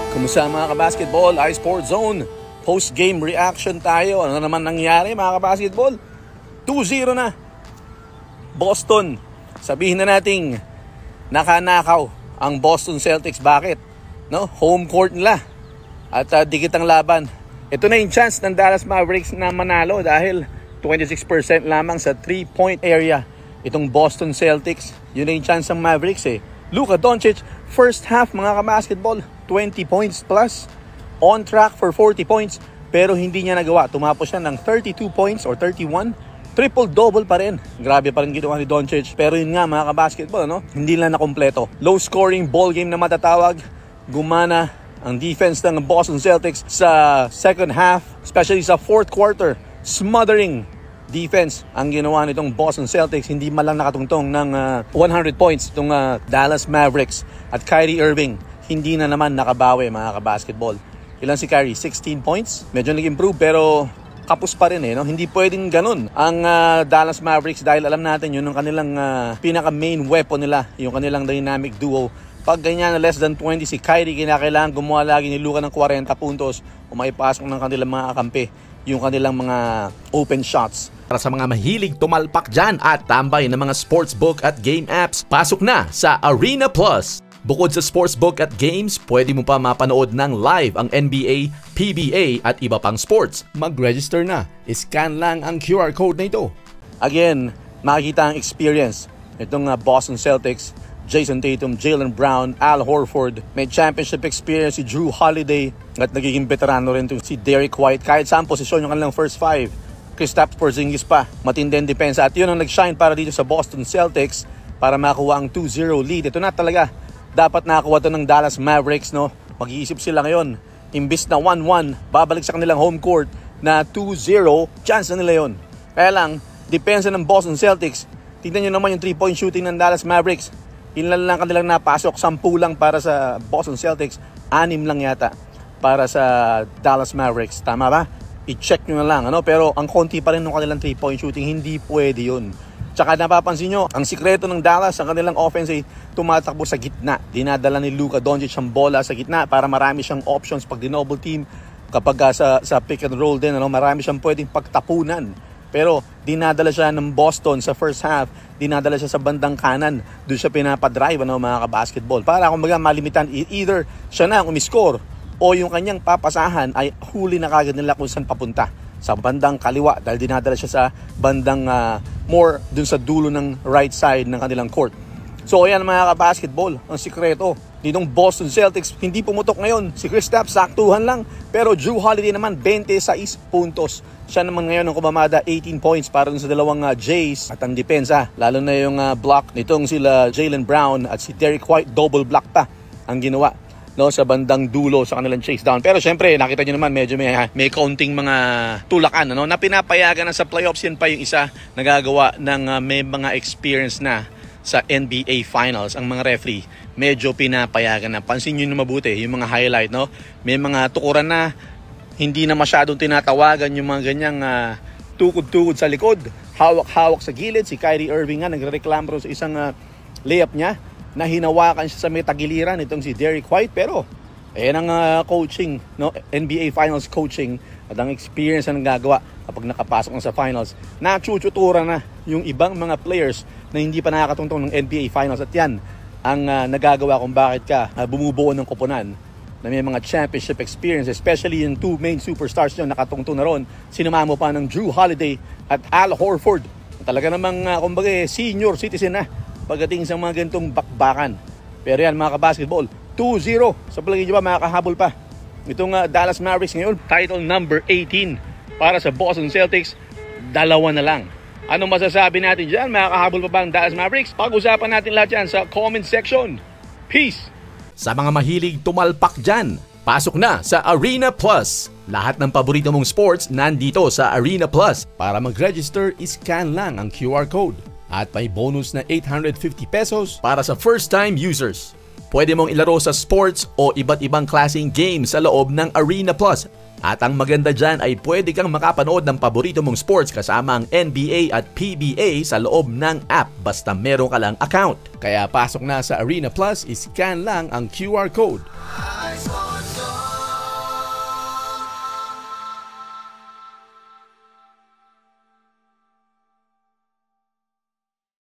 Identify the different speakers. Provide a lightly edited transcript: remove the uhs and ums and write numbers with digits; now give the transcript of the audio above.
Speaker 1: Kumusta mga kabasketball? iSport Zone. Post-game reaction tayo. Ano naman nangyari mga kabasketball? 2-0 na. Boston. Sabihin na nating nakanakaw ang Boston Celtics. Bakit? No? Home court nila. At dikit ang laban. Ito na yung chance ng Dallas Mavericks na manalo dahil 26% lamang sa 3-point area. Itong Boston Celtics, yun na yung chance ng Mavericks eh. Luka Doncic, first half mga kabasketball, 20 points plus. On track for 40 points, pero hindi niya nagawa. Tumapos siya ng 32 points or 31. Triple-double pa rin. Grabe pa rin ginawa ni Doncic. Pero yun nga mga kabasketball, no? Hindi lang nakompleto. Low-scoring ball game na matatawag. Gumana ang defense ng Boston Celtics sa second half, especially sa fourth quarter. Smothering defense ang ginawa nitong Boston Celtics. Hindi man lang nakatungtong ng 100 points itong Dallas Mavericks. At Kyrie Irving, hindi na naman nakabawi mga kabasketball. Ilan si Kyrie? 16 points. Medyo nag-improve pero kapos pa rin eh. No? Hindi pwedeng ganun ang Dallas Mavericks dahil alam natin yun ang kanilang pinaka-main weapon nila. Yung kanilang dynamic duo. Pag ganyan na less than 20 si Kyrie, kinakailangan gumawa lagi ni Luka ng 40 puntos o maipasok ng kanilang mga kakampi yung kanilang mga open shots.
Speaker 2: Para sa mga mahilig tumalpak dyan at tambay ng mga sportsbook at game apps, pasok na sa Arena Plus. Bukod sa sportsbook at games, pwede mo pa mapanood ng live ang NBA, PBA at iba pang sports. Mag-register na. Scan lang ang QR code na ito.
Speaker 1: Again, makikita ang experience itong Boston Celtics. Jason Tatum, Jaylen Brown, Al Horford. May championship experience si Jrue Holiday at nagiging veterano rin si Derek White. Kahit saan posisyon yung kanilang first five. Kristaps Porzingis pa, matinding depensa. At yun ang nag-shine para dito sa Boston Celtics para makuha ang 2-0 lead. Ito na talaga. Dapat nakakuha ito ng Dallas Mavericks. No? Mag-iisip sila ngayon. Imbis na 1-1, babalik sa kanilang home court na 2-0. Chance na nila yun. Kaya lang, depensa ng Boston Celtics. Tingnan nyo naman yung 3-point shooting ng Dallas Mavericks. Ilan lang kanilang napasok, 10 lang para sa Boston Celtics, 6 lang yata para sa Dallas Mavericks. Tama ba? I-check nyo na lang. Ano? Pero ang konti pa rin ng kanilang 3-point shooting, hindi pwede yun. Tsaka napapansin nyo, ang sikreto ng Dallas, ang kanilang offense ay tumatakbo sa gitna. Dinadala ni Luka Doncic ang bola sa gitna para marami siyang options pag di-double team. Kapag sa pick and roll din, ano, marami siyang pwedeng pagtapunan. Pero dinadala siya ng Boston sa first half, dinadala siya sa bandang kanan. Doon siya pinapadrive mga kabasketball. Para kumbaga malimitan, either siya na ang umiscore o yung kanyang papasahan ay huli na kagad nila kung saan papunta. Sa bandang kaliwa dahil dinadala siya sa bandang more dun sa dulo ng right side ng kanilang court. So ayan mga kabasketball, ang sikreto ditong Boston Celtics, hindi pumutok ngayon. Si Kristaps saktuhan lang, pero Jrue Holiday naman 26 puntos. Siya naman ngayon ang kumamada 18 points para dun sa dalawang Jays. At ang depensa, lalo na yung block nitong sila Jaylen Brown at si Derek White, double block pa ang ginawa, no, sa bandang dulo sa kanilang chase down. Pero syempre, nakita nyo naman medyo may kaunting mga tulakan, ano, na pinapayagan na sa playoffs. Yan pa yung isa nagagawa ng may mga experience na sa NBA Finals. Ang mga referee medyo pinapayagan na. Pansin nyo na mabuti yung mga highlight, no? May mga tukuran na hindi na masyadong tinatawagan yung mga ganyang tukod-tukod sa likod. Hawak-hawak sa gilid. Si Kyrie Irving nga nagrereklamo sa isang layup niya na hinawakan siya sa may tagiliran itong si Derek White. Pero ayan ang coaching, no? NBA Finals coaching at ang experience na nagagawa kapag nakapasok na sa finals. Nachuchutura na yung ibang mga players na hindi pa nakakatungtong ng NBA Finals. At yan ang nagagawa kung bakit ka bumubuo ng koponan na may mga championship experience, especially yung two main superstars nyo nakatungtong na ron. Sinumamo pa ng Jrue Holiday at Al Horford. Talaga namang kumbaga senior citizen na pagdating sa mga ganitong bakbakan. Pero yan mga kabasketball, 2-0. Sa palagay nyo ba makakahabol pa itong Dallas Mavericks ngayon? Title number 18 para sa Boston Celtics, 2 na lang. Anong masasabi natin dyan? Makakahabol pa ba ang Dallas Mavericks? Pag-usapan natin lahat yan sa comment section. Peace!
Speaker 2: Sa mga mahilig tumalpak dyan, pasok na sa Arena Plus. Lahat ng paborito mong sports nandito sa Arena Plus. Para mag-register, scan lang ang QR code. At may bonus na 850 pesos para sa first-time users. Pwede mong ilaro sa sports o iba't ibang klaseng games sa loob ng Arena Plus. At ang maganda dyan ay pwede kang makapanood ng paborito mong sports kasama ang NBA at PBA sa loob ng app basta meron ka lang account. Kaya pasok na sa Arena Plus, scan lang ang QR code.